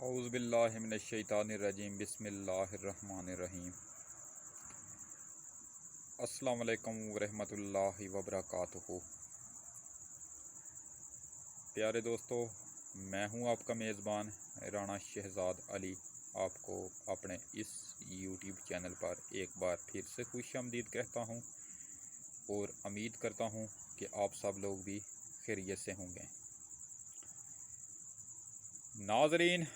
औज़ुबिल्लाहि मिनश्शैतानिर्रजीम बिस्मिल्लाहिर्रहमानिर्रहीम। अस्सलामु अलैकुम वरहमतुल्लाहि वबरकातुहू। प्यारे दोस्तों, मैं हूं आपका मेज़बान राना शहज़ाद अली। आपको अपने इस यूट्यूब चैनल पर एक बार फिर से खुशामदीद कहता हूं और उम्मीद करता हूं कि आप सब लोग भी खैरियत से होंगे। नाज़रीन,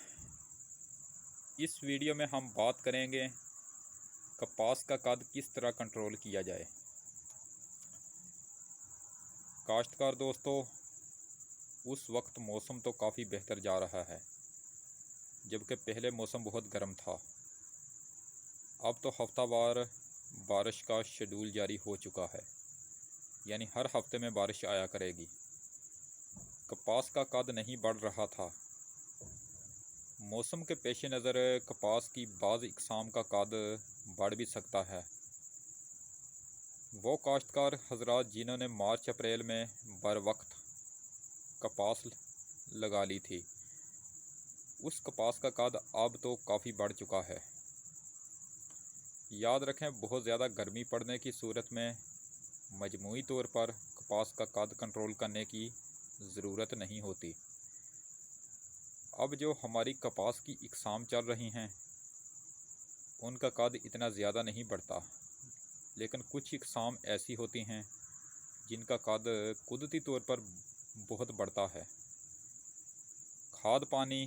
इस वीडियो में हम बात करेंगे कपास का कद किस तरह कंट्रोल किया जाए। काश्तकार दोस्तों, उस वक्त मौसम तो काफ़ी बेहतर जा रहा है, जबकि पहले मौसम बहुत गर्म था। अब तो हफ्तावार बारिश का शेड्यूल जारी हो चुका है, यानी हर हफ्ते में बारिश आया करेगी। कपास का कद नहीं बढ़ रहा था। मौसम के पेश नज़र कपास की बाज़ इक़साम का कद बढ़ भी सकता है। वो काश्तकार हजरात जिन्होंने मार्च अप्रैल में बर वक्त कपास लगा ली थी, उस कपास का कद अब तो काफ़ी बढ़ चुका है। याद रखें, बहुत ज़्यादा गर्मी पड़ने की सूरत में मजमूई तौर पर कपास का कद कंट्रोल करने की ज़रूरत नहीं होती। अब जो हमारी कपास की इक़साम चल रही हैं, उनका कद इतना ज़्यादा नहीं बढ़ता, लेकिन कुछ इक़साम ऐसी होती हैं जिनका कद कुदरती तौर पर बहुत बढ़ता है। खाद, पानी,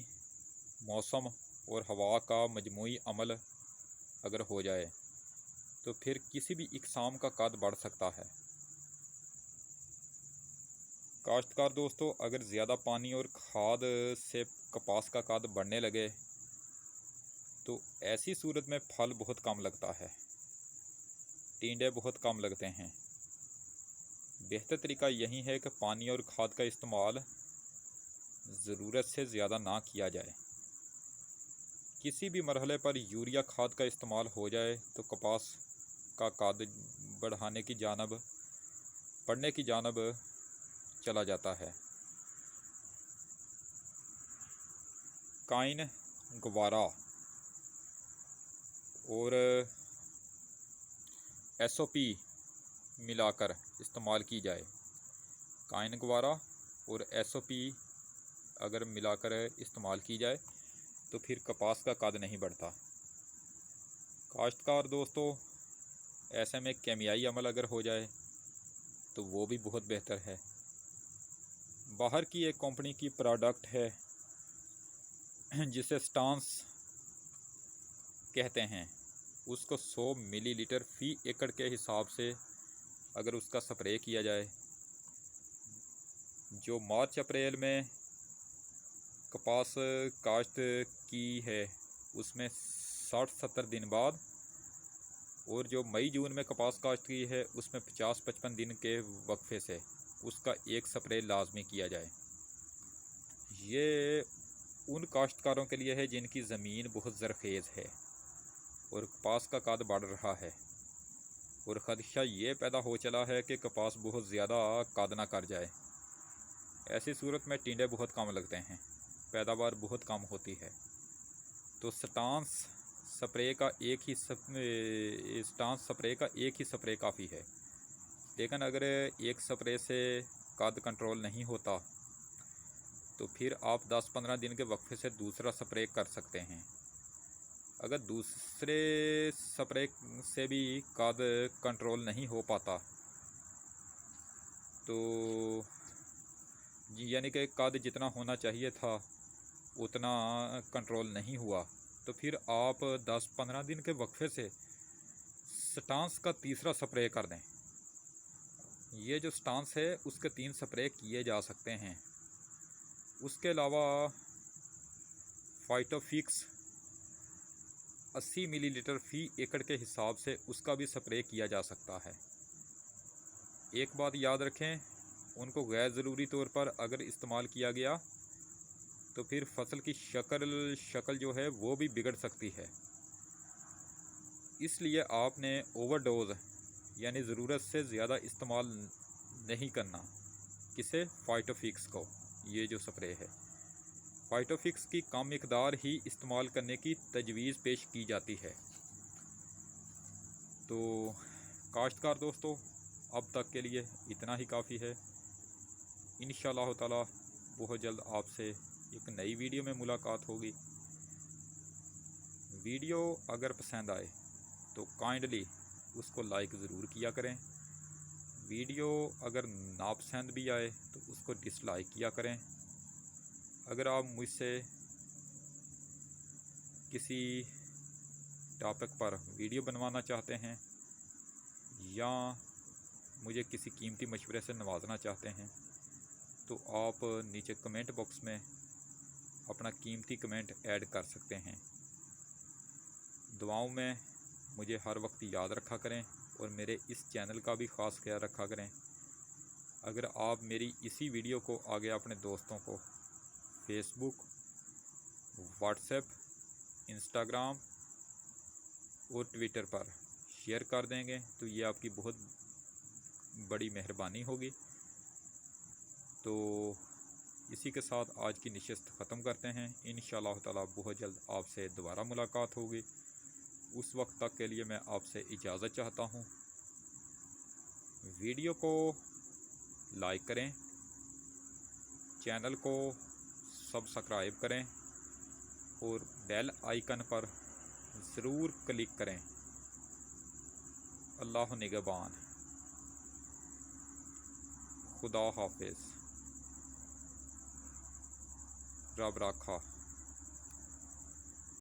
मौसम और हवा का मजमूई अमल अगर हो जाए तो फिर किसी भी इक़साम का कद बढ़ सकता है। काश्तकार दोस्तों, अगर ज़्यादा पानी और खाद से कपास का कद बढ़ने लगे तो ऐसी सूरत में फल बहुत कम लगता है, टींडे बहुत कम लगते हैं। बेहतर तरीका यही है कि पानी और खाद का इस्तेमाल ज़रूरत से ज़्यादा ना किया जाए। किसी भी मरहले पर यूरिया खाद का इस्तेमाल हो जाए तो कपास का कद बढ़ने की जानब चला जाता है। काइन, गवारा और एसओपी मिलाकर इस्तेमाल की जाए। काइन, गवारा और एसओपी अगर मिलाकर इस्तेमाल की जाए तो फिर कपास का कद नहीं बढ़ता। काश्तकार दोस्तों, ऐसे में केमियाई अमल अगर हो जाए तो वो भी बहुत बेहतर है। बाहर की एक कंपनी की प्रोडक्ट है जिसे स्टांस कहते हैं, उसको 100 मिलीलीटर फ़ी एकड़ के हिसाब से अगर उसका स्प्रे किया जाए, जो मार्च अप्रैल में कपास काश्त की है उसमें 60-70 दिन बाद, और जो मई जून में कपास काश्त की है उसमें 50-55 दिन के वक्फे से उसका एक स्प्रे लाजमी किया जाए। ये उन काश्तकारों के लिए है जिनकी ज़मीन बहुत ज़रखेज़ है और कपास का कद बढ़ रहा है और ख़दशा ये पैदा हो चला है कि कपास बहुत ज़्यादा कद ना कर जाए। ऐसी सूरत में टिंडे बहुत कम लगते हैं, पैदावार बहुत कम होती है। तो स्टांस स्प्रे का एक ही स्प्रे काफ़ी है। लेकिन अगर एक स्प्रे से कद कंट्रोल नहीं होता तो फिर आप 10-15 दिन के वक्फे से दूसरा स्प्रे कर सकते हैं। अगर दूसरे स्प्रे से भी कद कंट्रोल नहीं हो पाता तो यानी कि कद जितना होना चाहिए था उतना कंट्रोल नहीं हुआ, तो फिर आप 10-15 दिन के वक्फे से स्टांस का तीसरा स्प्रे कर दें। ये जो स्टांस है उसके 3 स्प्रे किए जा सकते हैं। उसके अलावा फाइटोफिक्स 80 मिलीलीटर फ़ी एकड़ के हिसाब से उसका भी स्प्रे किया जा सकता है। एक बात याद रखें, उनको गैर ज़रूरी तौर पर अगर इस्तेमाल किया गया तो फिर फसल की शक्ल जो है वो भी बिगड़ सकती है। इसलिए आपने ओवरडोज यानी ज़रूरत से ज़्यादा इस्तेमाल नहीं करना। किसे? फाइटोफिक्स को, ये जो स्प्रे है। फाइटोफिक्स की कम मिकदार ही इस्तेमाल करने की तजवीज़ पेश की जाती है। तो काश्तकार दोस्तों, अब तक के लिए इतना ही काफ़ी है। इंशाअल्लाह ताला बहुत जल्द आपसे एक नई वीडियो में मुलाकात होगी। वीडियो अगर पसंद आए तो काइंडली उसको लाइक ज़रूर किया करें। वीडियो अगर नापसंद भी आए तो उसको डिसलाइक किया करें। अगर आप मुझसे किसी टॉपिक पर वीडियो बनवाना चाहते हैं या मुझे किसी कीमती मशवरे से नवाजना चाहते हैं तो आप नीचे कमेंट बॉक्स में अपना कीमती कमेंट ऐड कर सकते हैं। दुआओं में मुझे हर वक्त याद रखा करें और मेरे इस चैनल का भी ख़ास ख्याल रखा करें। अगर आप मेरी इसी वीडियो को आगे अपने दोस्तों को फेसबुक, व्हाट्सएप, इंस्टाग्राम और ट्विटर पर शेयर कर देंगे तो ये आपकी बहुत बड़ी मेहरबानी होगी। तो इसी के साथ आज की नशिस्त ख़त्म करते हैं। इंशाअल्लाह ताला बहुत जल्द आपसे दोबारा मुलाकात होगी। उस वक्त तक के लिए मैं आपसे इजाज़त चाहता हूँ। वीडियो को लाइक करें, चैनल को सब्सक्राइब करें और बेल आइकन पर ज़रूर क्लिक करें। अल्लाह निगहबान। खुदा हाफिज़। रब राखा।